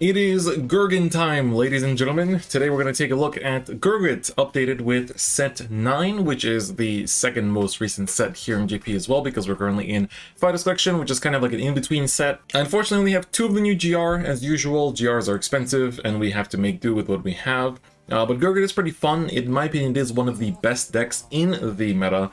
It is Gurgin time, ladies and gentlemen. Today we're going to take a look at Gurgit updated with set 9, which is the second most recent set here in GP as well, because we're currently in Fighters Collection, which is kind of like an in-between set. Unfortunately, we have 2 of the new GR, as usual. GRs are expensive, and we have to make do with what we have. But Gurgit is pretty fun. In my opinion, it is one of the best decks in the meta,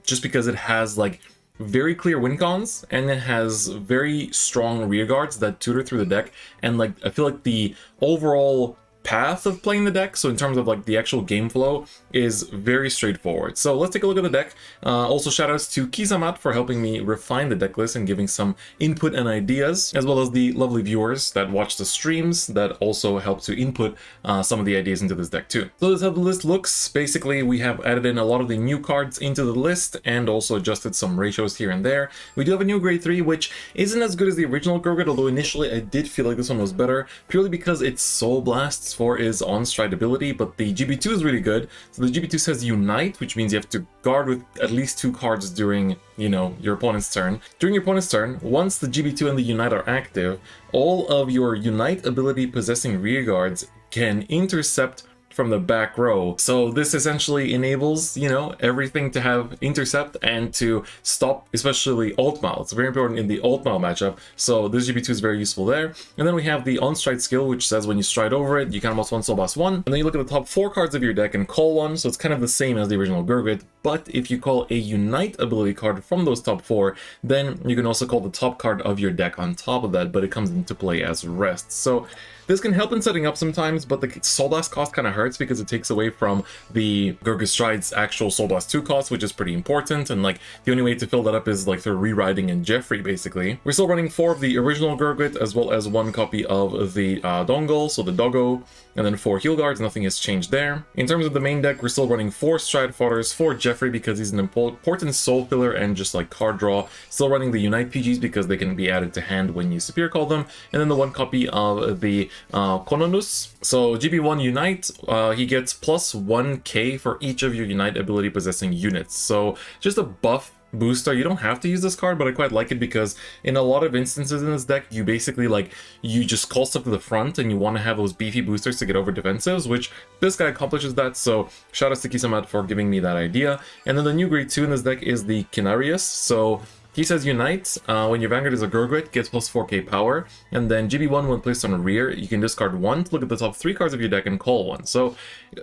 just because it has, like, very clear win cons, and it has very strong rear guards that tutor through the deck, and like I feel like the overall path of playing the deck, so in terms of like the actual game flow, is very straightforward. So let's take a look at the deck. Also shoutouts to Kizamat for helping me refine the deck list and giving some input and ideas, as well as the lovely viewers that watch the streams that also help to input some of the ideas into this deck too. So this is how the list looks. Basically, we have added in a lot of the new cards into the list and also adjusted some ratios here and there. We do have a new grade 3, which isn't as good as the original Gurgit, although initially I did feel like this one was better, purely because its Soul Blasts for is on-stride ability, but the GB2 is really good. So the GB2 says Unite, which means you have to guard with at least 2 cards during, you know, your opponent's turn. During your opponent's turn, once the GB2 and the Unite are active, all of your Unite ability possessing rear guards can intercept from the back row. So this essentially enables, you know, everything to have intercept and to stop, especially alt mal. It's very important in the alt mal matchup, so this GB2 is very useful there. And then we have the on-stride skill, which says when you stride over it, you can almost one Soul Blast 1. And then you look at the top 4 cards of your deck and call one, so it's kind of the same as the original Gurgit, but if you call a Unite ability card from those top 4, then you can also call the top card of your deck on top of that, but it comes into play as rest. So this can help in setting up sometimes, but the Soul Blast cost kind of hurts because it takes away from the Gurgit Stride's actual Soul Blast 2 cost, which is pretty important, and like the only way to fill that up is like through rewriting and Jeffrey, basically. We're still running 4 of the original Gurgit, as well as 1 copy of the Dongle, so the Doggo, and then 4 heal guards. Nothing has changed there. In terms of the main deck, we're still running 4 Stride Fodders, 4 Jeffrey because he's an important soul filler and just like card draw. Still running the Unite PGs because they can be added to hand when you Superior Call them, and then the 1 copy of the Kononus. So GB1 Unite, he gets plus 1k for each of your Unite ability possessing units. So just a buff booster. You don't have to use this card, but I quite like it because in a lot of instances in this deck, you basically like, you just call stuff to the front and you want to have those beefy boosters to get over defensives, which this guy accomplishes that. So shout out to Kisamat for giving me that idea. And then the new grade 2 in this deck is the Kinarius. So he says Unite, when your Vanguard is a Gurguit, gets plus 4k power, and then GB1 when placed on rear, you can discard 1 to look at the top 3 cards of your deck and call 1. So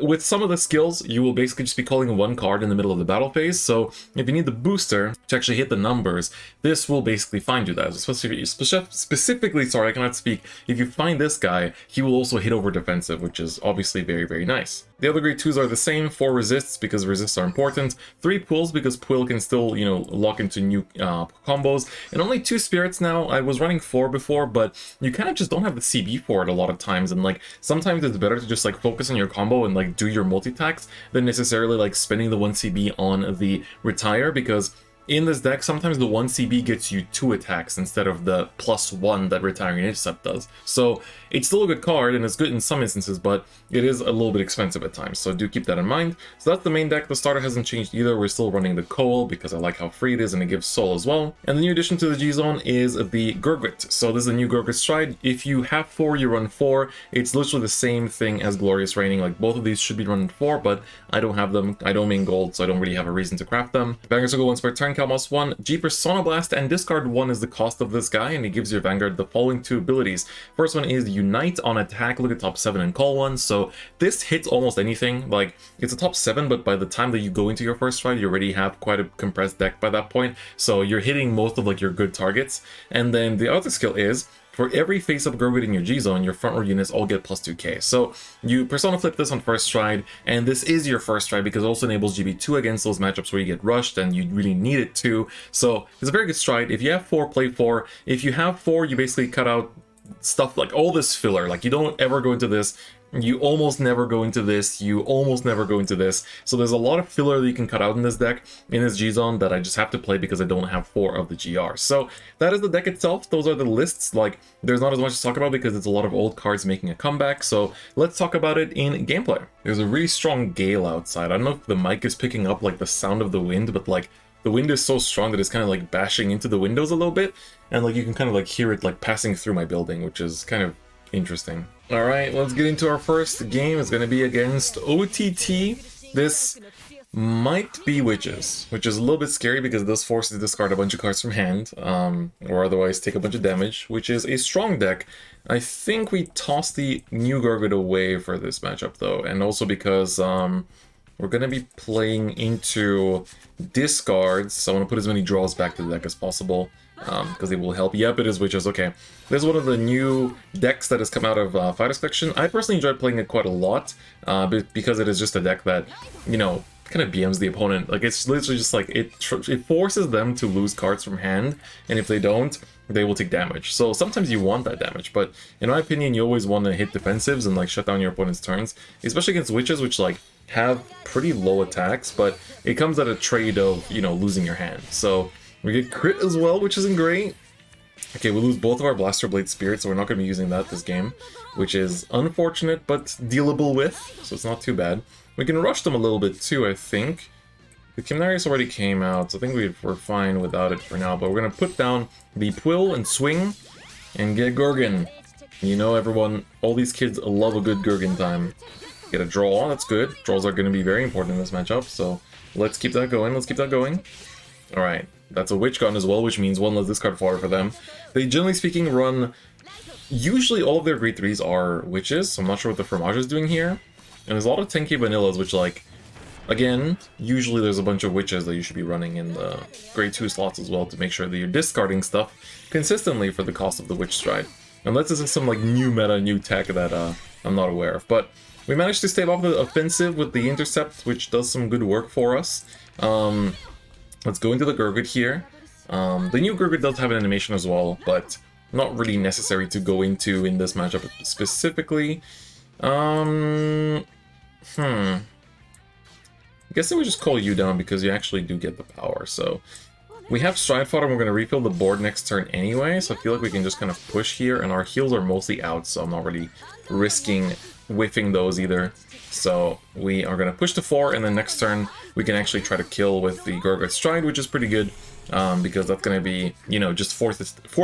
with some of the skills, you will basically just be calling 1 card in the middle of the battle phase, so if you need the booster to actually hit the numbers, this will basically find you that. Specifically, sorry, I cannot speak, if you find this guy, he will also hit over defensive, which is obviously very, very nice. The other grade 2s are the same, 4 resists because resists are important, 3 pulls because pull can still, you know, lock into new combos, and only 2 spirits now. I was running 4 before, but you kind of just don't have the CB for it a lot of times, and like sometimes it's better to just like focus on your combo and like do your multi-attacks than necessarily like spending the 1 CB on the retire, because in this deck, sometimes the 1 CB gets you 2 attacks instead of the +1 that Retiring Intercept does. So it's still a good card, and it's good in some instances, but it is a little bit expensive at times, so do keep that in mind. So that's the main deck. The starter hasn't changed either. We're still running the Coal because I like how free it is and it gives Soul as well. And the new addition to the G-Zone is the Gurgit. So this is a new Gurgit Stride. If you have 4, you run 4. It's literally the same thing as Glorious Raining. Like, both of these should be run 4, but I don't have them. I don't main gold, so I don't really have a reason to craft them. Vanguards will go once per turn, Calmos 1, Jeepers Sonoblast, and discard 1 is the cost of this guy, and he gives your Vanguard the following 2 abilities. First one is Unite on attack, look at top 7 and call 1. So this hits almost anything. Like, it's a top 7, but by the time that you go into your first stride, you already have quite a compressed deck by that point, so you're hitting most of like your good targets. And then the other skill is, for every face-up Gurgit in your G-Zone, your front row units all get plus 2k. So you Persona Flip this on first stride, and this is your first stride because it also enables GB2 against those matchups where you get rushed and you really need it to. So it's a very good stride. If you have 4, play 4. If you have 4, you basically cut out stuff like all this filler. Like, you don't ever go into this, you almost never go into this, you almost never go into this. So there's a lot of filler that you can cut out in this deck, in this G-Zone, that I just have to play because I don't have 4 of the GRs. So that is the deck itself. Those are the lists. Like, there's not as much to talk about because it's a lot of old cards making a comeback. So let's talk about it in gameplay. There's a really strong gale outside. I don't know if the mic is picking up like the sound of the wind, but like the wind is so strong that it's kind of like bashing into the windows a little bit, and like you can kind of like hear it like passing through my building, which is kind of Interesting. All right, let's get into our first game. It's going to be against OTT. This might be Witches, which is a little bit scary because it does force you to discard a bunch of cards from hand, or otherwise take a bunch of damage, which is a strong deck. I think we tossed the new Gurgit away for this matchup, though, and also because we're going to be playing into discards, so I want to put as many draws back to the deck as possible, because they will help. Yep, it is Witches. Okay, this is one of the new decks that has come out of Fighters Collection. I personally enjoyed playing it quite a lot, because it is just a deck that, you know, kind of BMs the opponent. Like, it's literally just like, it forces them to lose cards from hand, and if they don't, they will take damage. So sometimes you want that damage, but in my opinion, you always want to hit defensives and like shut down your opponent's turns, especially against Witches, which like have pretty low attacks, but it comes at a trade of, you know, losing your hand. So we get crit as well, which isn't great. Okay, we lose both of our Blaster Blade Spirits, so we're not going to be using that this game, which is unfortunate, but dealable with, so it's not too bad. We can rush them a little bit too, I think. The Chimnarius already came out, so I think we're fine without it for now, but we're going to put down the Quill and swing and get Gurgin. You know, everyone, all these kids love a good Gurgin time. Get a draw, that's good. Draws are going to be very important in this matchup, so let's keep that going, Alright, that's a Witch Gun as well, which means one less discard fodder for them. They, generally speaking, run... Usually all of their grade 3s are Witches, so I'm not sure what the Fromage is doing here. And there's a lot of 10k vanillas, which, like, again, usually there's a bunch of Witches that you should be running in the grade 2 slots as well to make sure that you're discarding stuff consistently for the cost of the Witch Stride. Unless this is some, like, new meta, new tech that I'm not aware of. But we managed to stave off the offensive with the Intercept, which does some good work for us. Let's go into the Gurgit here. The new Gurgit does have an animation as well, but not really necessary to go into in this matchup specifically. I guess I would just call you down because you actually do get the power. So we have Stride Fodder, and we're going to refill the board next turn anyway, so I feel like we can just kind of push here, and our heals are mostly out, so I'm not really risking whiffing those either. So we are going to push to 4, and then next turn we can actually try to kill with the Gurgit Stride, which is pretty good, because that's going to be, you know, just 4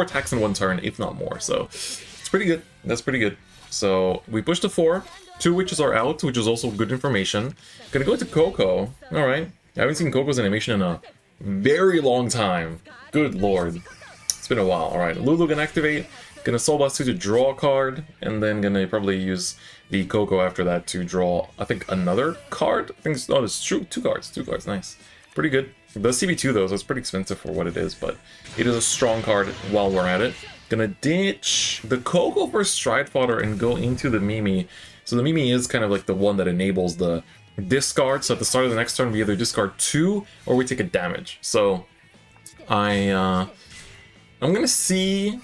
attacks in one turn, if not more. So it's pretty good. That's pretty good. So we push to 4. 2 Witches are out, which is also good information. Gonna go into Coco. Alright. I haven't seen Coco's animation in a very long time. Good lord. It's been a while. Alright. Lulu gonna activate. Gonna Soul Blast 2 to draw a card. And then gonna probably use the Coco after that to draw, I think, another card? I think it's, oh, it's true. 2 cards. 2 cards. Nice. Pretty good. The CB2 though, so it's pretty expensive for what it is, but it is a strong card while we're at it. Gonna ditch the Coco for Stride Fodder and go into the Mimi. So the Mimi is kind of like the one that enables the discard. So at the start of the next turn, we either discard 2 or we take a damage. So I'm gonna see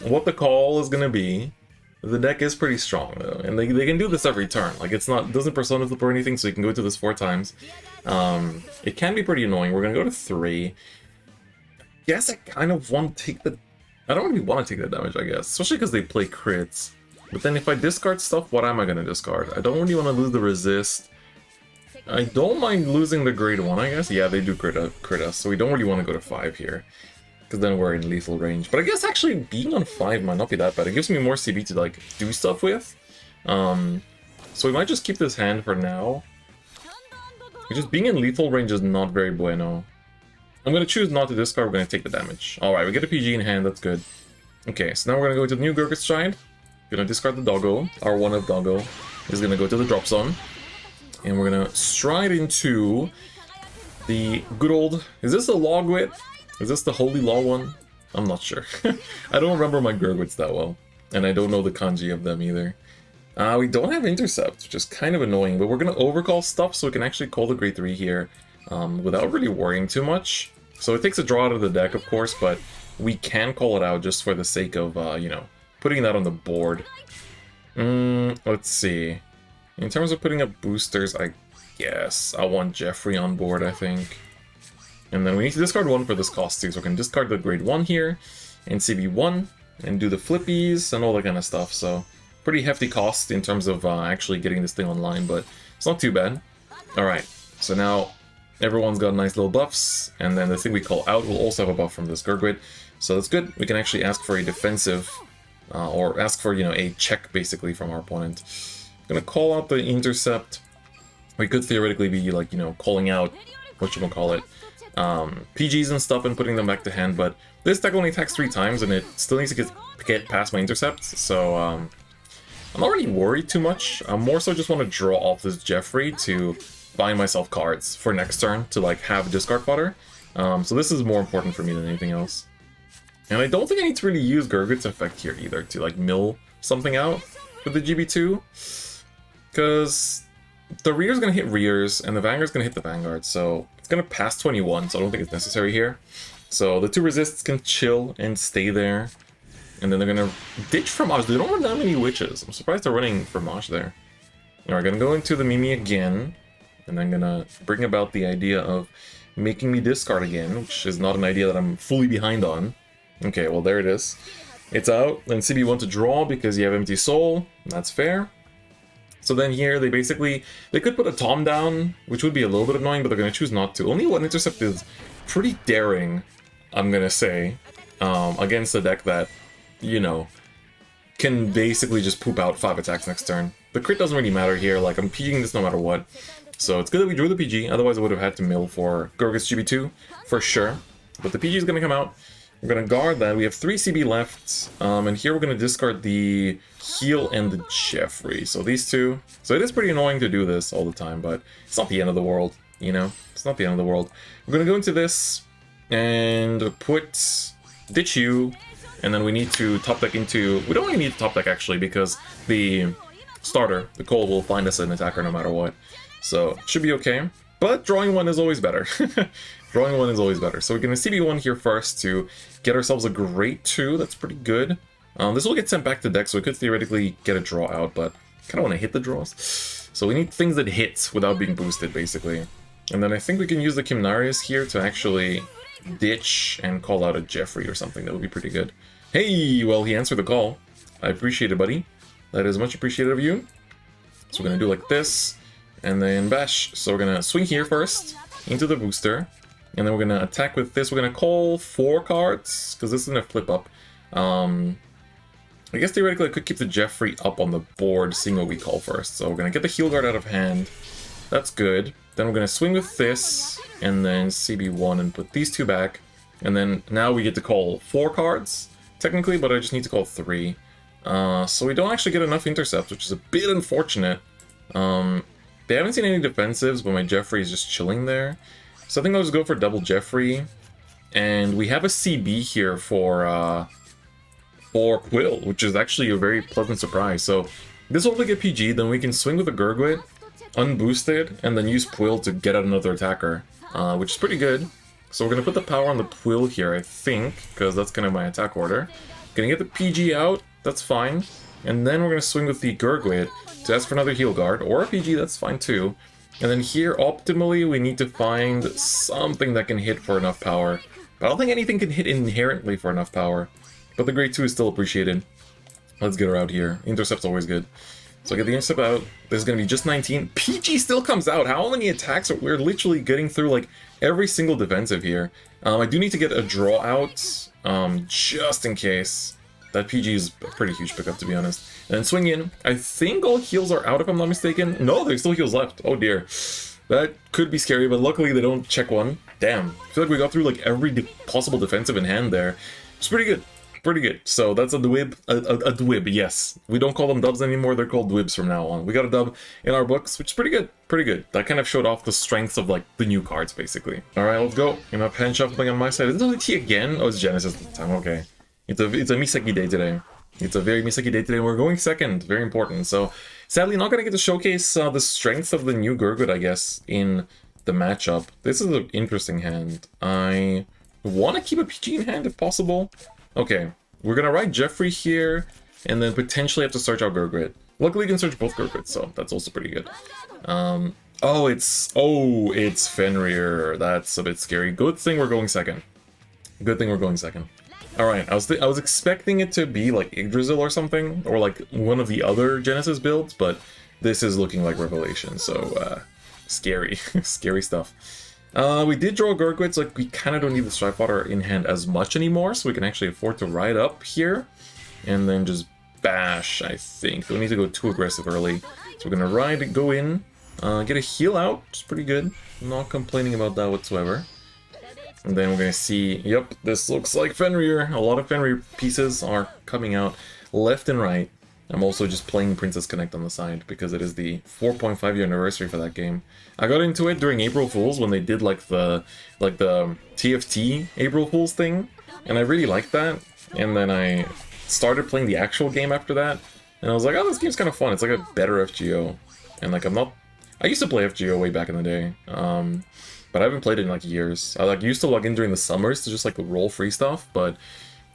what the call is gonna be. The deck is pretty strong though, and they can do this every turn. Like, it's not, doesn't Persona flip or anything, so you can go to this 4 times. It can be pretty annoying. We're gonna go to 3. Guess I kind of want to take the... I don't really want to take that damage, I guess, especially because they play crits. But then if I discard stuff, what am I going to discard? I don't really want to lose the resist. I don't mind losing the grade 1, I guess. Yeah, they do crit us, so we don't really want to go to 5 here, because then we're in lethal range. But I guess actually being on 5 might not be that bad. It gives me more CB to, like, do stuff with. So we might just keep this hand for now. Just being in lethal range is not very bueno. I'm going to choose not to discard, we're going to take the damage. Alright, we get a PG in hand, that's good. Okay, so now we're going to go to the new Gurgit Stride. Going to discard the Doggo. Our 1 of Doggo is going to go to the drop zone. And we're going to stride into the good old... Is this the Logwit? Is this the Holy Law one? I'm not sure. I don't remember my Gurgwits that well. And I don't know the kanji of them either. We don't have Intercept, which is kind of annoying. But we're going to overcall stuff so we can actually call the grade 3 here without really worrying too much. So it takes a draw out of the deck, of course, but we can call it out just for the sake of, you know, putting that on the board. Let's see. In terms of putting up boosters, I guess I want Jeffrey on board, I think. And then we need to discard 1 for this cost too, so we can discard the grade 1 here, and CB1, and do the flippies, and all that kind of stuff. So, pretty hefty cost in terms of actually getting this thing online, but it's not too bad. Alright, so now everyone's got nice little buffs, and then the thing we call out will also have a buff from this Gurguit, so that's good. We can actually ask for a defensive or ask for, you know, a check basically from our opponent. I'm gonna call out the intercept. We could theoretically be like, you know, calling out whatchamacallit, PGs and stuff and putting them back to hand, but this deck only attacks 3 times and it still needs to get past my intercepts, so I'm not really worried too much. I more so just want to draw off this Jeffrey to find myself cards for next turn to like have discard fodder. So this is more important for me than anything else. And I don't think I need to really use Gurgit's effect here either to like mill something out with the GB2, because the Rear's gonna hit Rears and the Vanguard's gonna hit the Vanguard, so it's gonna pass 21, so I don't think it's necessary here. So the 2 resists can chill and stay there. And then they're gonna ditch Fromage. They don't run that many witches. I'm surprised they're running Fromage there. Alright, gonna go into the Mimi again. And then gonna bring about the idea of making me discard again, which is not an idea that I'm fully behind on. Okay, well there it is. It's out. Then CB1 to draw because you have Empty Soul. That's fair. So then here they could put a Tom down, which would be a little bit annoying, but they're gonna choose not to. Only one intercept is pretty daring, I'm gonna say, against a deck that, you know, can basically just poop out 5 attacks next turn. The crit doesn't really matter here, like I'm PGing this no matter what. So it's good that we drew the PG, otherwise I would have had to mill for Gurgit's GB2, for sure. But the PG is gonna come out. We're gonna guard that. We have 3 CB left, and here we're gonna discard the Heal and the Jeffrey. So these 2. So it is pretty annoying to do this all the time, but it's not the end of the world, you know? It's not the end of the world. We're gonna go into this and put Ditch You, and then we need to top deck into... We don't really need to top deck actually, because the starter, the Cole, will find us an attacker no matter what. So it should be okay. But drawing 1 is always better. Drawing 1 is always better. So we're going to CB1 here first to get ourselves a great 2. That's pretty good. This will get sent back to deck, so we could theoretically get a draw out, but I kind of want to hit the draws. So we need things that hit without being boosted, basically. And then I think we can use the Kimnarius here to actually ditch and call out a Jeffrey or something. That would be pretty good. Hey, well, he answered the call. I appreciate it, buddy. That is much appreciated of you. So we're going to do like this, and then bash. So we're going to swing here first into the booster. And then we're going to attack with this. We're going to call 4 cards, because this is going to flip up. I guess theoretically I could keep the Jeffrey up on the board, seeing what we call first. So we're going to get the Heal Guard out of hand. That's good. Then we're going to swing with this, and then CB1 and put these 2 back. And then now we get to call 4 cards, technically, but I just need to call 3. So we don't actually get enough intercepts, which is a bit unfortunate. They haven't seen any defensives, but my Jeffrey is just chilling there. So I think I'll just go for double Jeffrey. And we have a CB here for Quill, which is actually a very pleasant surprise. So this will get PG, then we can swing with a Gurguit, unboosted, and then use Quill to get out another attacker, which is pretty good. So we're going to put the power on the Quill here, I think, because that's kind of my attack order. Gonna get the PG out, that's fine. And then we're going to swing with the Gurguit to ask for another Heal Guard, or a PG, that's fine too. And then here, optimally, we need to find something that can hit for enough power. But I don't think anything can hit inherently for enough power. But the grade 2 is still appreciated. Let's get her out here. Intercept's always good. So I get the intercept out. This is going to be just 19. PG still comes out. How many attacks? We're literally getting through like every single defensive here. I do need to get a draw out just in case. That PG is a pretty huge pickup, to be honest. And then swing in. I think all heals are out, if I'm not mistaken. No, there's still heals left. Oh dear. That could be scary, but luckily they don't check one. Damn. I feel like we got through like every possible defensive in hand there. It's pretty good. Pretty good. So that's a dwib. A dwib, yes. We don't call them dubs anymore. They're called dwibs from now on. We got a dub in our books, which is pretty good. Pretty good. That kind of showed off the strengths of like the new cards, basically. Alright, let's go. Enough hand shuffling on my side. Is it T again? Oh, it's Genesis this time. Okay. It's a Misaki day today. It's a very Misaki day today. We're going second. Very important. So, sadly, not going to get to showcase the strength of the new Gurguit, I guess, in the matchup. This is an interesting hand. I want to keep a PG in hand if possible. Okay, we're going to ride Jeffrey here, and then potentially have to search out Gurguit. Luckily, you can search both Gurguits, so that's also pretty good. Oh, it's Fenrir. That's a bit scary. Good thing we're going second. Good thing we're going second. Alright, I was expecting it to be like Yggdrasil or something, or like one of the other Genesis builds, but this is looking like Revelation, so scary. Scary stuff. We did draw Gurguit, so like we kind of don't need the Strife Water in hand as much anymore, so we can actually afford to ride up here. and then just bash, I think. Don't need to go too aggressive early. So we're gonna ride, go in, get a heal out, which is pretty good. Not complaining about that whatsoever. And then we're gonna see, yep, this looks like Fenrir. A lot of Fenrir pieces are coming out left and right. I'm also just playing Princess Connect on the side because it is the 4.5 year anniversary for that game. I got into it during April Fools when they did like the TFT April Fools thing, and I really liked that. And then I started playing the actual game after that, and I was like, oh, this game's kind of fun. It's like a better FGO, and like I used to play FGO way back in the day, but I haven't played it in like years. I like used to log in during the summers to just like roll free stuff, but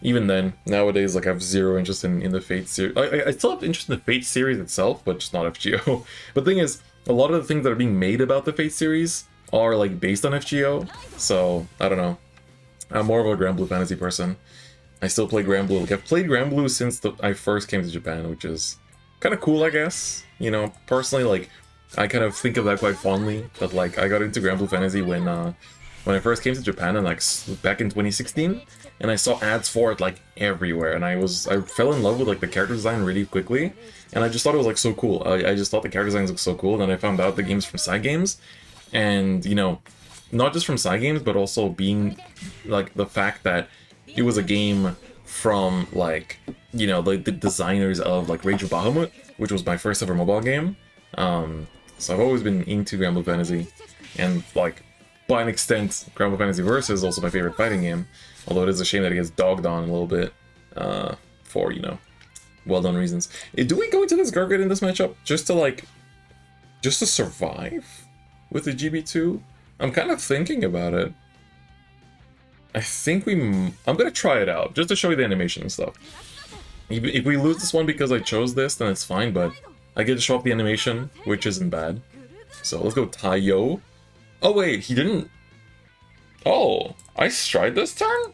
even then, nowadays, like I have zero interest in the Fate series. I still have interest in the Fate series itself, but just not FGO. But the thing is, a lot of the things that are being made about the Fate series are like based on FGO, so I don't know. I'm more of a Grand Blue Fantasy person. I still play Grand Blue. Like I've played Grand Blue since I first came to Japan, which is kind of cool, I guess. You know, personally, like I kind of think of that quite fondly. But like I got into Grand Blue Fantasy when I first came to Japan, and like back in 2016, and I saw ads for it like everywhere, and I fell in love with like the character design really quickly, and I just thought it was like so cool. I just thought the character designs looked so cool, and then I found out the game's from side games, and you know, not just from side games, but also being like the fact that it was a game from like, you know, the designers of like Rage of Bahamut, which was my first ever mobile game. So I've always been into Grand Blue Fantasy, and like by an extent, Grand Blue Fantasy Versus is also my favorite fighting game. Although it is a shame that it gets dogged on a little bit, for, you know, well-done reasons. Do we go into this Gurgit in this matchup just to survive with the GB2? I'm kind of thinking about it. I think I'm gonna try it out, just to show you the animation and stuff. If we lose this one because I chose this, then it's fine, but I get to show off the animation, which isn't bad. So let's go Taiyo. Oh wait, he didn't... Oh, I stride this turn?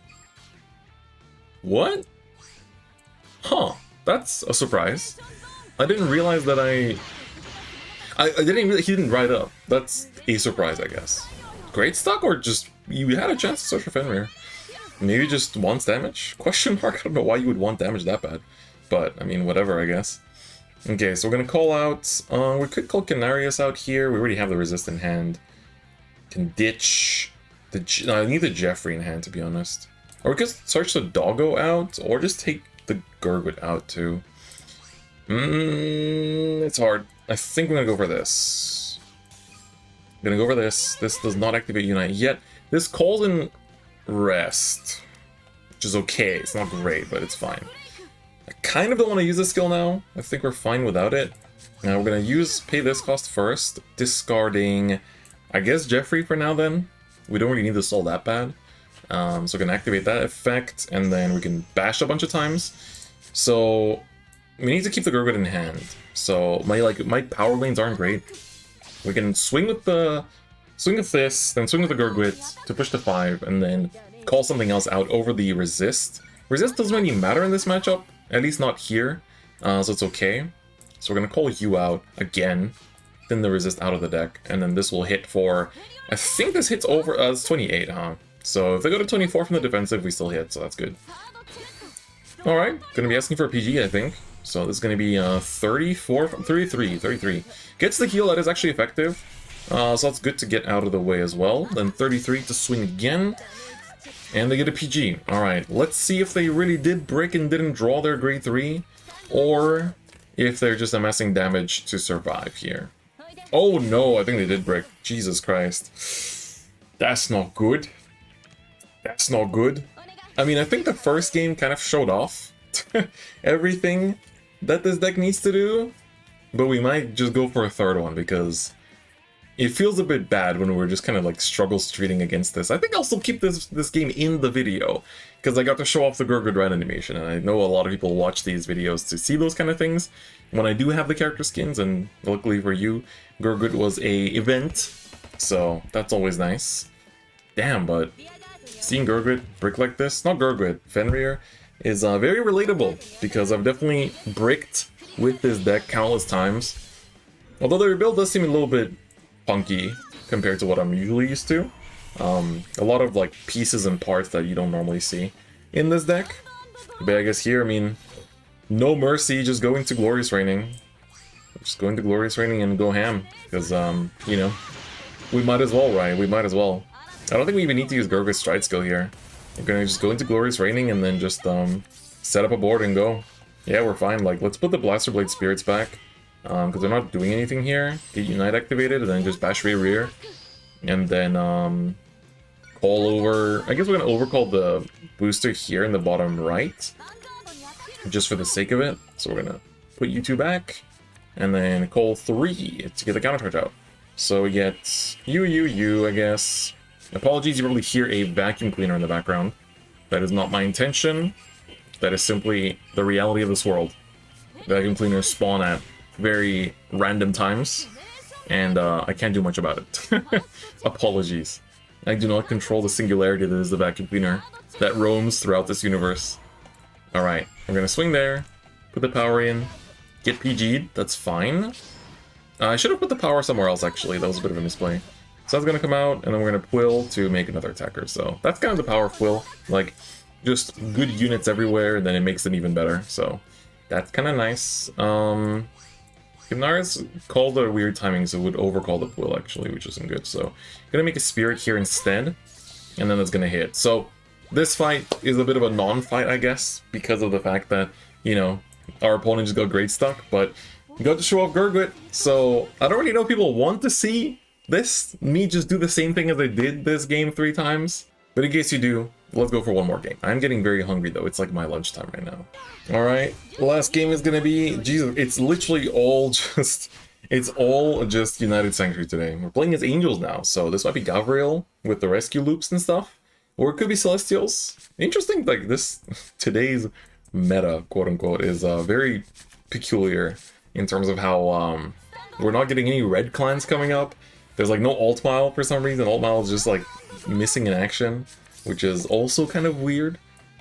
What? Huh, that's a surprise. I didn't realize that I didn't really... He didn't ride up. That's a surprise, I guess. Great stuck, or just... You had a chance to search for Fenrir. Maybe just wants damage? Question mark? I don't know why you would want damage that bad. But, I mean, whatever, I guess. Okay, so we're gonna call out... we could call Canarius out here. We already have the resist in hand. Can ditch... I need the Jeffrey in hand, to be honest. Or we could search the Doggo out, or just take the Gurguit out, too. It's hard. I think we're gonna go for this. I'm gonna go for this. This does not activate Unite yet. This calls in Rest, which is okay. It's not great, but it's fine. I kind of don't want to use this skill now. I think we're fine without it. Now we're gonna pay this cost first, discarding, I guess, Jeffrey for now then. We don't really need this all that bad. So we're gonna activate that effect, and then we can bash a bunch of times. So we need to keep the Gurgit in hand. So my power lanes aren't great. We can swing with this, then swing with the Gurgit to push to 5, and then call something else out over the resist. Resist doesn't really matter in this matchup, at least not here, so it's okay. So we're gonna call you out again, then the resist out of the deck, and then this will hit for, I think this hits over, it's 28, huh? So if they go to 24 from the defensive, we still hit, so that's good. Alright, gonna be asking for a PG, I think. So this is gonna be 33. Gets the heal, that is actually effective. So that's good to get out of the way as well. Then 33 to swing again. And they get a PG. Alright, let's see if they really did brick and didn't draw their grade 3. Or if they're just amassing damage to survive here. Oh no, I think they did brick. Jesus Christ. That's not good. That's not good. I mean, I think the first game kind of showed off everything that this deck needs to do. But we might just go for a third one because it feels a bit bad when we're just kind of like struggle streeting against this. I think I'll still keep this game in the video because I got to show off the Gurgit ride animation, and I know a lot of people watch these videos to see those kind of things. When I do have the character skins, and luckily for you, Gurgit was a event, so that's always nice. Damn, but seeing Gurgit brick like this, not Gurgit, Fenrir, is very relatable because I've definitely bricked with this deck countless times. Although the rebuild does seem a little bit funky compared to what I'm usually used to. A lot of like pieces and parts that you don't normally see in this deck. But I guess here, I mean, no mercy, just go into Glorious Reigning. Just go into Glorious Reigning and go ham. Because, you know, we might as well, right? We might as well. I don't think we even need to use Gurgit's Stride skill here. We're gonna just go into Glorious Reigning and then just set up a board and go. Yeah, we're fine. Like, let's put the Blaster Blade Spirits back. Because they're not doing anything here. Get Unite activated and then just bash rear. And then call over. I guess we're gonna overcall the booster here in the bottom right. Just for the sake of it. So we're gonna put you two back. And then call 3 to get the counter charge out. So we get you, I guess. Apologies, you probably hear a vacuum cleaner in the background. That is not my intention. That is simply the reality of this world. Vacuum cleaners spawn at very random times, and I can't do much about it. Apologies. I do not control the singularity that is the vacuum cleaner that roams throughout this universe. Alright, we're gonna swing there, put the power in, get PG'd, that's fine. I should have put the power somewhere else actually, that was a bit of a misplay. So that's gonna come out, and then we're gonna Quill to make another attacker. So that's kind of the power of Quill. Like, just good units everywhere, and then it makes them even better. So that's kind of nice. Gimnar's called a weird timing, so it would overcall the Quill actually, which isn't good. So gonna make a Spirit here instead, and then that's gonna hit. So this fight is a bit of a non-fight, I guess, because of the fact that, you know, our opponent just got Great Stuck, but we got to show off Gurguit. So I don't really know if people want to see me just do the same thing as I did this game 3 times. But in case you do, let's go for one more game. I'm getting very hungry though, it's like my lunchtime right now. Alright, the last game is gonna be, Jesus, it's literally all just, it's all just United Sanctuary today. We're playing as Angels now, so this might be Gavriel with the rescue loops and stuff. Or it could be Celestials. Interesting, like this, today's meta, quote unquote, is very peculiar in terms of how we're not getting any red clans coming up. There's like no alt mile for some reason. Alt mile is just like missing in action, which is also kind of weird.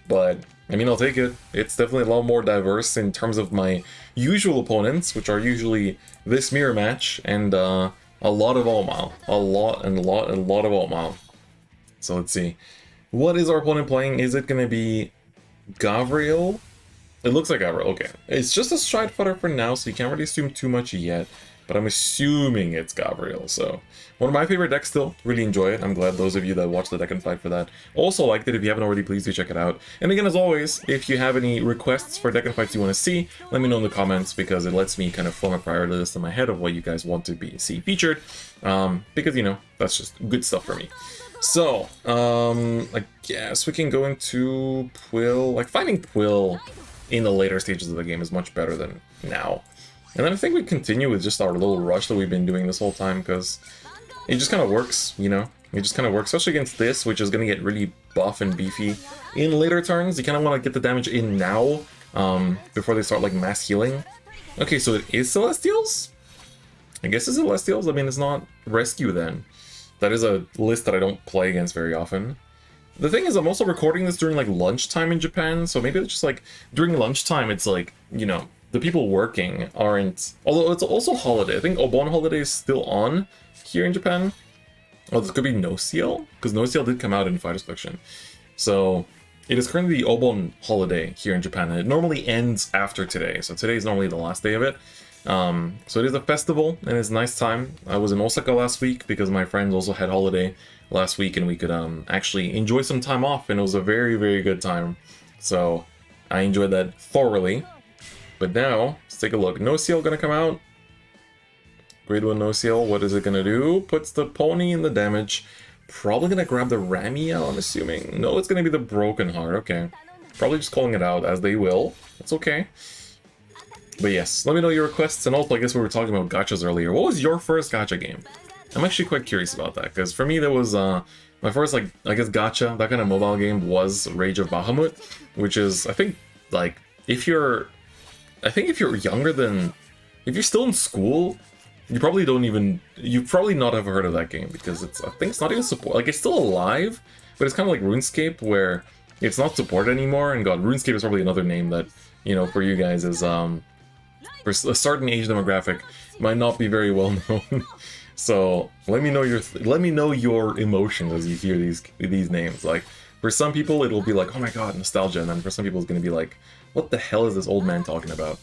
But I mean, I'll take it. It's definitely a lot more diverse in terms of my usual opponents, which are usually this mirror match and a lot of alt mile, a lot of alt mile. So let's see, what is our opponent playing? Is it going to be Gavriel? It looks like Gavriel. Okay, it's just a Stride Fighter for now, so you can't really assume too much yet. But I'm assuming it's Gavriel, so one of my favorite decks still. Really enjoy it. I'm glad those of you that watch the deck and fight for that also liked it. If you haven't already, please do check it out. And again, as always, if you have any requests for deck and fights you want to see, let me know in the comments, because it lets me kind of form a priority list in my head of what you guys want to see featured. Because, you know, that's just good stuff for me. So, I guess we can go into Quill. Like, finding Quill in the later stages of the game is much better than now. And then I think we continue with just our little rush that we've been doing this whole time, because it just kind of works, you know? It just kind of works, especially against this, which is going to get really buff and beefy in later turns. You kind of want to get the damage in now, before they start, like, mass healing. Okay, so it is Celestials? I guess it's Celestials? I mean, it's not Rescue then. That is a list that I don't play against very often. The thing is, I'm also recording this during, like, lunchtime in Japan, so maybe it's just, like, during lunchtime, it's, like, you know, the people working aren't... Although it's also holiday. I think Obon holiday is still on here in Japan. Oh, this could be No Seal? Because No Seal did come out in Fighters Collection. So, it is currently the Obon holiday here in Japan, and it normally ends after today. So today is normally the last day of it. So it is a festival, and it's a nice time. I was in Osaka last week because my friends also had holiday last week, and we could actually enjoy some time off, and it was a very, very good time. So I enjoyed that thoroughly. But now, let's take a look. No Seal gonna come out. Grade 1 No Seal, what is it gonna do? Puts the pony in the damage. Probably gonna grab the Ramiel, I'm assuming. No, it's gonna be the Broken Heart, okay. Probably just calling it out, as they will. That's okay. But yes, let me know your requests, and also I guess we were talking about gachas earlier. What was your first gacha game? I'm actually quite curious about that, because for me there was, my first, like, I guess gacha, that kind of mobile game was Rage of Bahamut, which is, I think, like, if you're younger than, if you're still in school, you probably not have heard of that game, because I think it's not even support, like, it's still alive, but it's kind of like RuneScape, where it's not supported anymore, and God, RuneScape is probably another name that, you know, for you guys is, for a certain age demographic, might not be very well known. So let me know your emotions as you hear these names. Like, for some people it'll be like, oh my god, nostalgia, and then for some people it's gonna be like, What the hell is this old man talking about?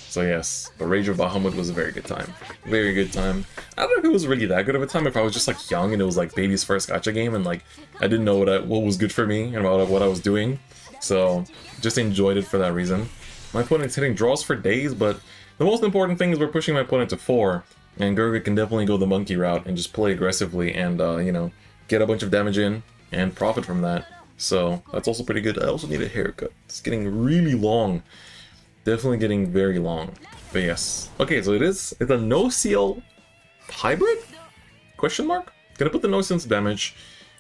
So yes, the Rage of Bahamut was a very good time. Very good time. I don't know if it was really that good of a time, if I was just like young and it was like baby's first gacha game and like I didn't know what was good for me and what I was doing. So just enjoyed it for that reason. My opponent's hitting draws for days, but the most important thing is we're pushing my opponent to 4. And Gurgit can definitely go the monkey route and just play aggressively and, you know, get a bunch of damage in and profit from that. So that's also pretty good. I also need a haircut. It's getting really long. Definitely getting very long. But yes. Okay, so it's a no-seal hybrid? Question mark? Gonna put the no-seal into damage.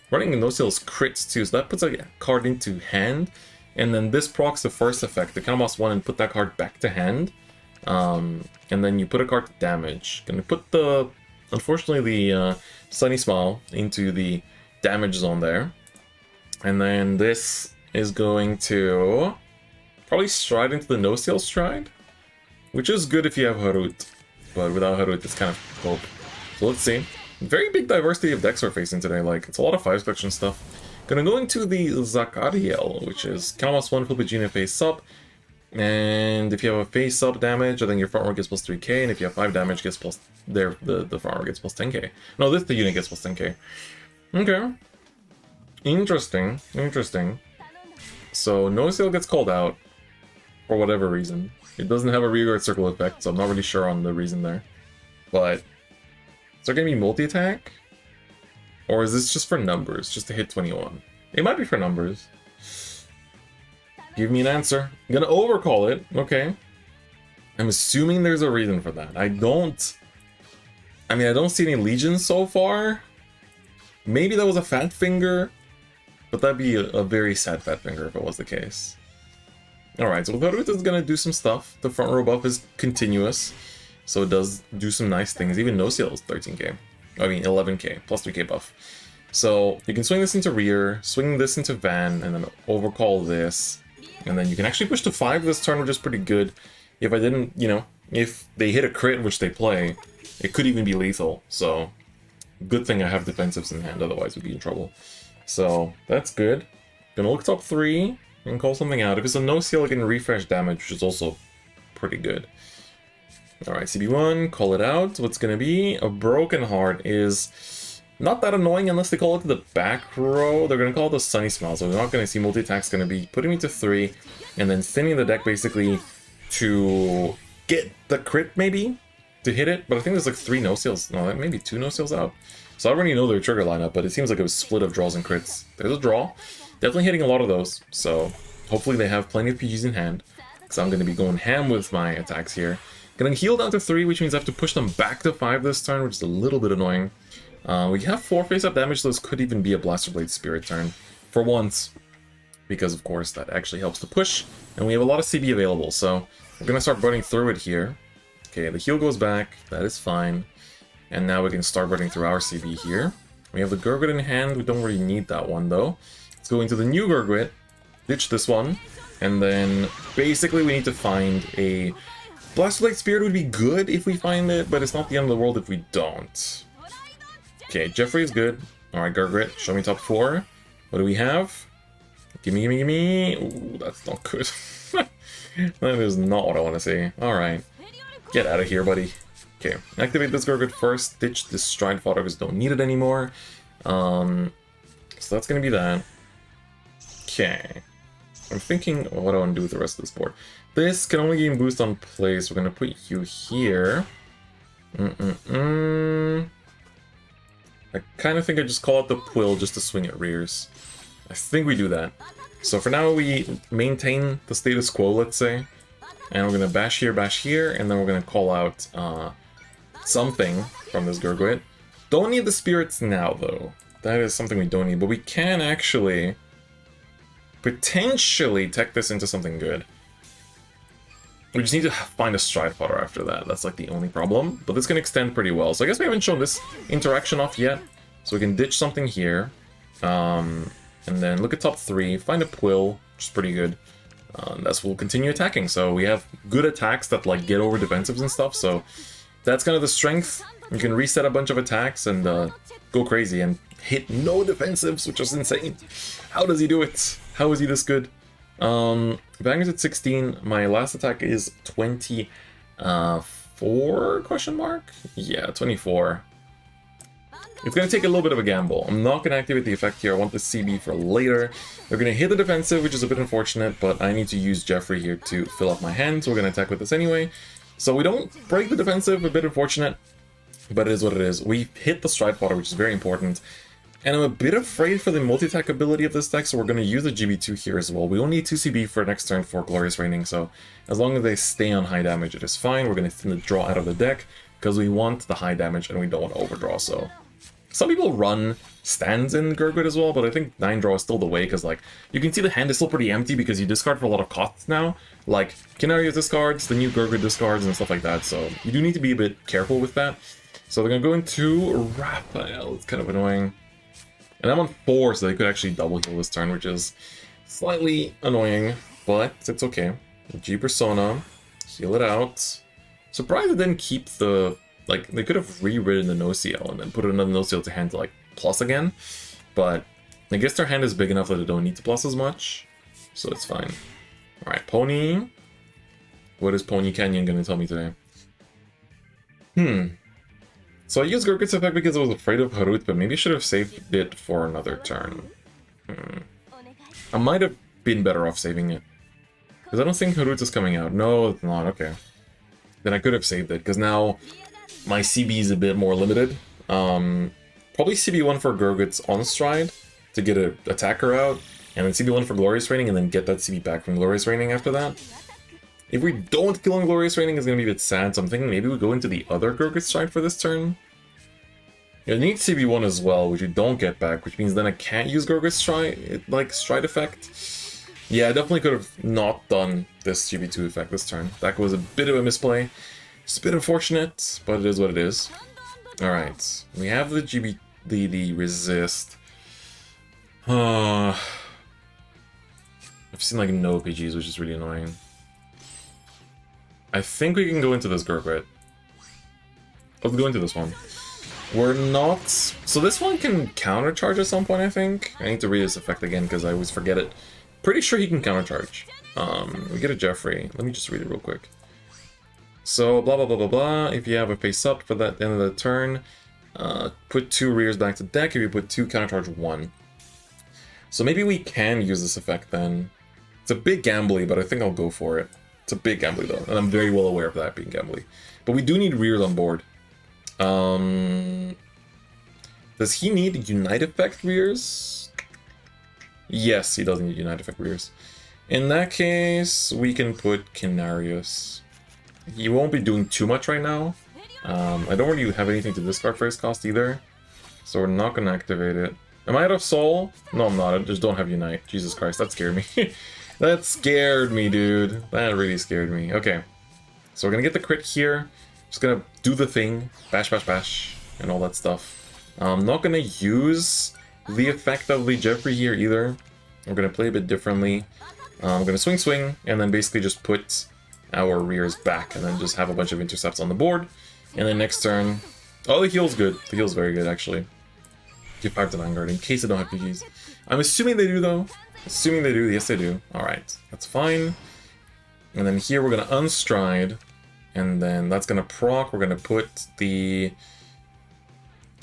Running the no-seal's crits too, so that puts a card into hand. And then this procs the first effect, the Counterboss 1, and put that card back to hand. And then you put a card to damage. Gonna put the, unfortunately, the Sunny Smile into the damage zone there. And then this is going to probably stride into the no-seal stride, which is good if you have Harut, but without Harut it's kind of hope. So let's see. Very big diversity of decks we're facing today, like it's a lot of 5 selection stuff. Gonna go into the Zakariel, which is Counterboss 1, flip a Genie face up. And if you have a face up damage, then your front row gets plus 3k, and if you have 5 damage, gets plus the front row gets plus 10k. No, the unit gets plus 10k. Okay. Interesting. Interesting. So no seal gets called out for whatever reason. It doesn't have a rearguard circle effect, so I'm not really sure on the reason there. But is there gonna be multi-attack? Or is this just for numbers, just to hit 21? It might be for numbers. Give me an answer. I'm gonna overcall it. Okay. I'm assuming there's a reason for that. I don't see any legions so far. Maybe that was a fat finger, but that'd be a very sad fat finger if it was the case. Alright, so Gurgit is gonna do some stuff. The front row buff is continuous, so it does do some nice things. Even no seal is 13k. I mean 11k, plus 3k buff. So you can swing this into rear, swing this into Van, and then overcall this. And then you can actually push to 5 this turn, which is pretty good. If I didn't, you know, if they hit a crit, which they play, it could even be lethal. So, good thing I have defensives in hand, otherwise we'd be in trouble. So, that's good. Gonna look top 3 and call something out. If it's a no-seal, I can refresh damage, which is also pretty good. Alright, CB1, call it out. What's gonna be? A Broken Heart is not that annoying unless they call it to the back row. They're gonna call it the Sunny Smile, so we're not gonna see multi-attack's gonna be putting me to 3, and then thinning the deck basically to get the crit, maybe, to hit it. But I think there's like 3 no-seals, no, maybe 2 no-seals out. So I already know their trigger lineup, but it seems like it was split of draws and crits. There's a draw. Definitely hitting a lot of those, so hopefully they have plenty of PGs in hand, because I'm gonna be going ham with my attacks here. Gonna heal down to 3, which means I have to push them back to 5 this turn, which is a little bit annoying. We have 4 face-up damage, so this could even be a Blaster Blade Spirit turn. For once. Because, of course, that actually helps to push. And we have a lot of CB available, so we're gonna start burning through it here. Okay, the heal goes back. That is fine. And now we can start burning through our CB here. We have the Gurgit in hand. We don't really need that one, though. Let's go into the new Gurgit. Ditch this one. And then, basically, we need to find a... Blaster Blade Spirit would be good if we find it, but it's not the end of the world if we don't. Okay, Jeffrey is good. Alright, Gurgit, show me top 4. What do we have? Gimme, gimme, gimme. Ooh, that's not good. That is not what I want to see. Alright. Get out of here, buddy. Okay, activate this Gurgit first. Ditch this Stride Fodder because don't need it anymore. So that's going to be that. Okay. I'm thinking what I want to do with the rest of this board. This can only gain boost on play, so we're going to put you here. I kind of think I just call out the Quill just to swing at rears. I think we do that. So for now we maintain the status quo, let's say. And we're going to bash here, and then we're going to call out something from this Gurgit. Don't need the spirits now, though. That is something we don't need, but we can actually potentially tech this into something good. We just need to find a Stride Fodder after that. That's like the only problem. But this can extend pretty well. So I guess we haven't shown this interaction off yet. So we can ditch something here. And then look at top 3. Find a Quill, which is pretty good. That's we'll continue attacking. So we have good attacks that like get over defensives and stuff. So that's kind of the strength. You can reset a bunch of attacks and go crazy and hit no defensives, which is insane. How does he do it? How is he this good? Vanguard's at 16. My last attack is 24 question mark? Yeah, 24. It's going to take a little bit of a gamble. I'm not going to activate the effect here. I want the CB for later. They're going to hit the defensive, which is a bit unfortunate, but I need to use Jeffrey here to fill up my hand, so we're going to attack with this anyway. So we don't break the defensive, a bit unfortunate, but it is what it is. We hit the Stride Fodder, which is very important. And I'm a bit afraid for the multi-attack ability of this deck, so we're going to use the GB2 here as well. We only need 2 CB for next turn for Glorious Raining, so as long as they stay on high damage, it is fine. We're going to thin the draw out of the deck, because we want the high damage and we don't want to overdraw, so... Some people run stands in Gurguit as well, but I think 9 draw is still the way, because like you can see the hand is still pretty empty because you discard for a lot of costs now. Like Canarius discards, the new Gurguit discards and stuff like that, so you do need to be a bit careful with that. So they're gonna go into Raphael, it's kind of annoying. And I'm on 4, so they could actually double heal this turn, which is slightly annoying, but it's okay. G Persona, heal it out. Surprised it didn't keep the... Like, they could have rewritten the no-CL and then put another no-CL to hand to, like, plus again. But I guess their hand is big enough that they don't need to plus as much. So it's fine. Alright, Pony. What is Pony Canyon going to tell me today? So I used Gurgit's effect because I was afraid of Harut, but maybe I should have saved it for another turn. I might have been better off saving it. Because I don't think Harut is coming out. No, it's not. Okay. Then I could have saved it, because now... My CB is a bit more limited. Probably CB1 for Gurgit's on stride to get an attacker out, and then CB1 for Glorious Raining, and then get that CB back from Glorious Raining after that. If we don't kill on Glorious Raining, it's going to be a bit sad, so I'm thinking maybe we go into the other Gurgit stride for this turn. It needs CB1 as well, which you don't get back, which means then I can't use Gurgit's stride, like, stride effect. Yeah, I definitely could have not done this GB2 effect this turn. That was a bit of a misplay. It's a bit unfortunate, but it is what it is. Alright, we have the the resist. I've seen like no PGs, which is really annoying. I think we can go into this Gurgit. Let's go into this one. We're not... So this one can countercharge at some point, I think. I need to read this effect again, because I always forget it. Pretty sure he can countercharge. We get a Jeffrey. Let me just read it real quick. So, blah, blah, blah, blah, blah. If you have a face up for that end of the turn, put 2 rears back to deck. If you put 2, countercharge 1. So maybe we can use this effect then. It's a bit gambly, but I think I'll go for it. It's a bit gambly though, and I'm very well aware of that being gambly. But we do need rears on board. Does he need Unite Effect rears? Yes, he does need Unite Effect rears. In that case, we can put Canarius. He won't be doing too much right now. I don't really have anything to discard for his cost either. So we're not going to activate it. Am I out of soul? No, I'm not. I just don't have Unite. Jesus Christ, that scared me. That scared me, dude. That really scared me. Okay. So we're going to get the crit here. Just going to do the thing. Bash, bash, bash. And all that stuff. I'm not going to use the effect of the Jeffrey here either. We're going to play a bit differently. I'm going to swing, swing. And then basically just put... our rears back, and then just have a bunch of intercepts on the board. And then next turn... Oh, the heal's good. The heal's very good, actually. Give 5 to Vanguard, in case I don't have PGs. I'm assuming they do, though. Assuming they do. Yes, they do. Alright. That's fine. And then here we're going to unstride. And then that's going to proc. We're going to put the...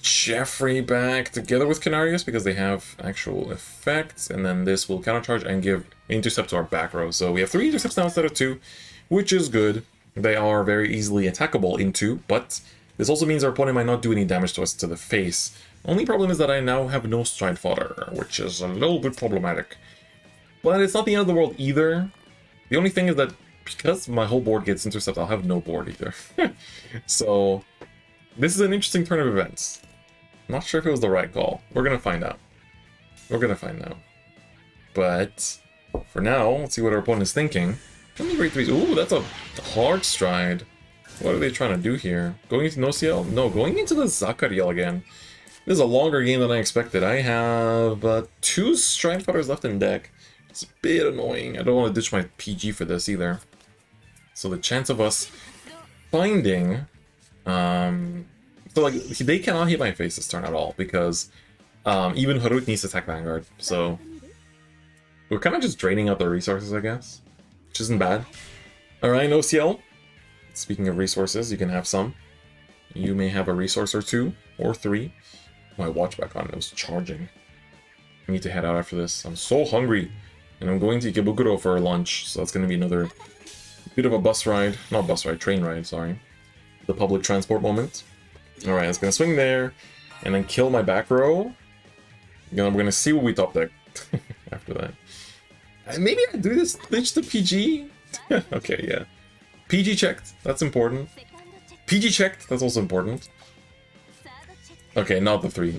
Jeffrey back together with Canarius, because they have actual effects. And then this will countercharge and give intercept to our back row. So we have 3 intercepts now instead of 2. Which is good. They are very easily attackable into, but this also means our opponent might not do any damage to us to the face. Only problem is that I now have no stride fodder, which is a little bit problematic. But it's not the end of the world either. The only thing is that because my whole board gets intercept, I'll have no board either. So this is an interesting turn of events. Not sure if it was the right call. We're gonna find out. We're gonna find out. But for now, let's see what our opponent is thinking. How many great threes? Ooh, that's a hard stride. What are they trying to do here? Going into no-CL? No, going into the Zakariel again. This is a longer game than I expected. I have 2 stride fodders left in deck. It's a bit annoying. I don't want to ditch my PG for this either. So the chance of us finding... So like, they cannot hit my face this turn at all, because even Harut needs to attack Vanguard. So We're kind of just draining out the resources, I guess, which isn't bad. Alright, no CL. Speaking of resources, you can have some. You may have a resource or 2 or 3. My watch back on, it was charging. I need to head out after this. I'm so hungry. And I'm going to Ikebukuro for lunch, so that's going to be another bit of a bus ride. Not bus ride, train ride, sorry. The public transport moment. Alright, I was going to swing there, and then kill my back row. Then we're going to see what we top deck after that. Maybe I do this glitch to PG? Okay, yeah. PG checked, that's important. PG checked, that's also important. Okay, not the 3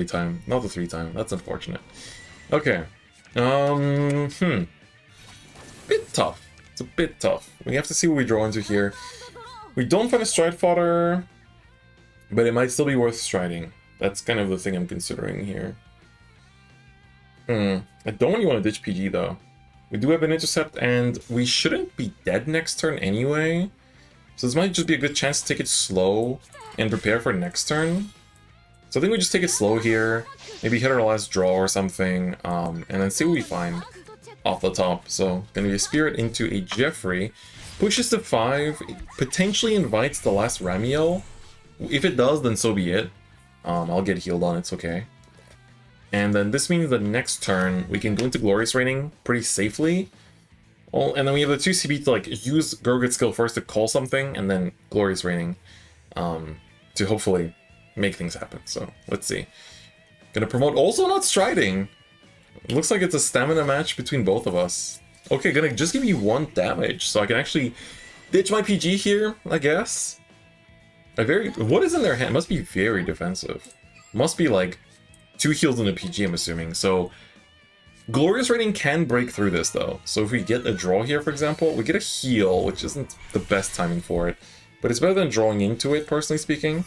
time. Not the 3 time, that's unfortunate. Okay. Bit tough. It's a bit tough. We have to see what we draw into here. We don't find a stride fodder, but it might still be worth striding. That's kind of the thing I'm considering here. I don't really want to ditch PG though. We do have an intercept, and we shouldn't be dead next turn anyway. So this might just be a good chance to take it slow and prepare for next turn. So I think we just take it slow here, maybe hit our last draw or something, and then see what we find off the top. So gonna be a Spirit into a Jeffrey, pushes to 5, potentially invites the last Ramiel. If it does, then so be it. I'll get healed on, it's okay. And then this means that next turn we can go into Glorious Raining pretty safely. Oh, and then we have the 2 CB to like use Gurgit's skill first to call something, and then Glorious Raining to hopefully make things happen. So let's see. Gonna promote also not striding. It looks like it's a stamina match between both of us. Okay, gonna just give you 1 damage, so I can actually ditch my PG here, I guess. What is in their hand? Must be very defensive. Must be like 2 heals in a PG, I'm assuming. So Glorious Raining can break through this though. So if we get a draw here, for example, we get a heal, which isn't the best timing for it, but it's better than drawing into it, personally speaking.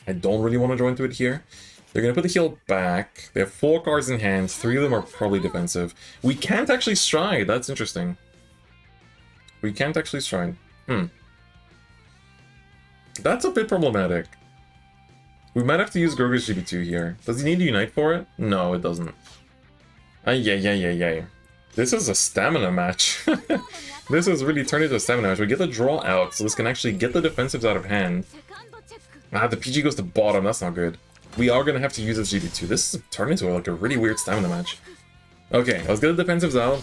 I don't really want to draw into it here. They're going to put the heal back. They have 4 cards in hand. 3 of them are probably defensive. We can't actually stride. That's interesting. We can't actually stride. That's a bit problematic. We might have to use Gurgit's GB2 here. Does he need to unite for it? No, it doesn't. Ay. This is a stamina match. This has really turned into a stamina match. We get the draw out, so this can actually get the defensives out of hand. The PG goes to bottom. That's not good. We are going to have to use this GB2. This is turned into like a really weird stamina match. Okay, let's get the defensives out,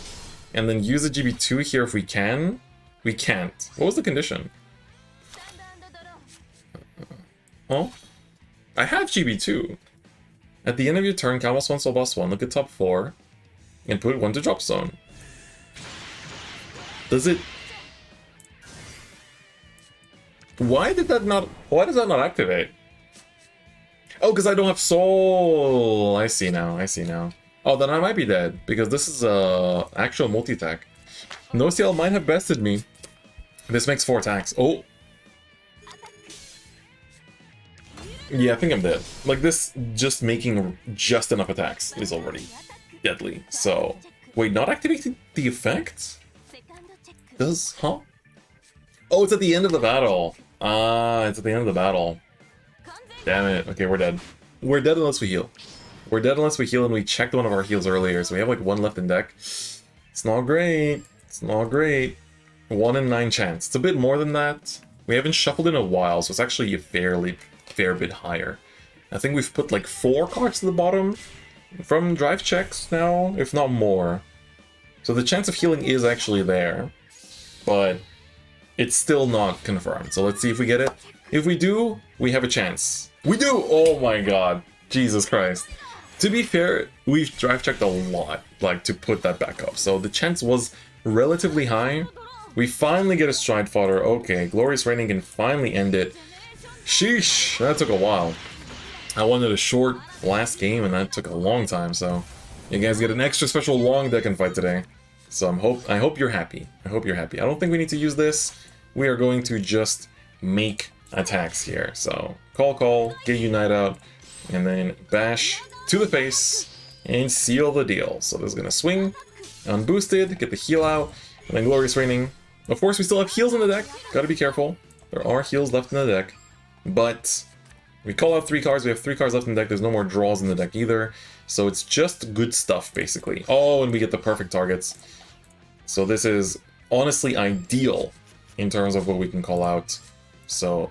and then use the GB2 here if we can. We can't. What was the condition? Oh? I have GB2. At the end of your turn, count +1, soul +1, look at top 4, and put 1 to drop zone. Does it... Why does that not activate? Oh, because I don't have soul. I see now. Oh, then I might be dead, because this is a actual multi-attack. No CL might have bested me. This makes 4 attacks. Oh. Yeah, I think I'm dead. Like, this just making just enough attacks is already deadly. So, wait, not activating the effect? Huh? Oh, it's at the end of the battle. It's at the end of the battle. Damn it. Okay, we're dead. We're dead unless we heal. We're dead unless we heal, and we checked one of our heals earlier, so we have like 1 left in deck. It's not great. It's not great. 1 in 9 chance. It's a bit more than that. We haven't shuffled in a while, so it's actually a fair bit higher. I think we've put like 4 cards to the bottom from drive checks now, if not more. So the chance of healing is actually there, but it's still not confirmed. So let's see if we get it. If we do, we have a chance. We do! Oh my god. Jesus Christ. To be fair, we've drive checked a lot, like, to put that back up. So the chance was relatively high. We finally get a stride fodder. Okay, Glorious Raining can finally end it. Sheesh, that took a while. I wanted a short last game, and that took a long time, so you guys get an extra special long deck and fight today. So I hope you're happy. I hope you're happy. I don't think we need to use this. We are going to just make attacks here. So call, get Unite out, and then bash to the face and seal the deal. So this is gonna swing, unboosted, get the heal out, and then Glorious Raining. Of course, we still have heals in the deck. Gotta be careful. There are heals left in the deck. But We call out 3 cards, we have 3 cards left in the deck, there's no more draws in the deck either. So it's just good stuff, basically. Oh, and we get the perfect targets. So this is honestly ideal in terms of what we can call out. So,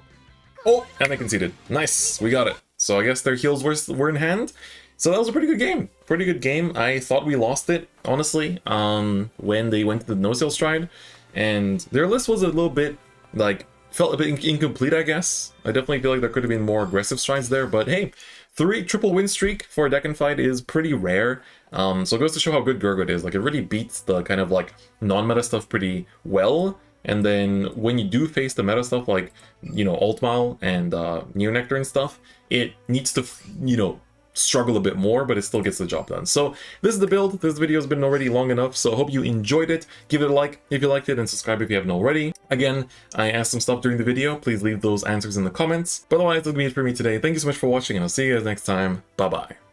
oh, and they conceded. Nice, we got it. So I guess their heals were in hand. So that was a pretty good game. Pretty good game. I thought we lost it, honestly, when they went to the no-sale stride. And their list was a little bit, like, felt a bit incomplete, I guess. I definitely feel like there could have been more aggressive strides there, but hey, 3 triple win streak for a deck and fight is pretty rare. So it goes to show how good Gurguit is. Like, it really beats the kind of like non-meta stuff pretty well. And then when you do face the meta stuff like, you know, Altmile and Neonectar and stuff, it needs to, you know, struggle a bit more, but it still gets the job done. So this is the build. This video has been already long enough, so I hope you enjoyed it. Give it a like if you liked it, and subscribe if you haven't already. Again, I asked some stuff during the video. Please leave those answers in the comments. But otherwise, that'll be it for me today. Thank you so much for watching, and I'll see you guys next time. Bye-bye.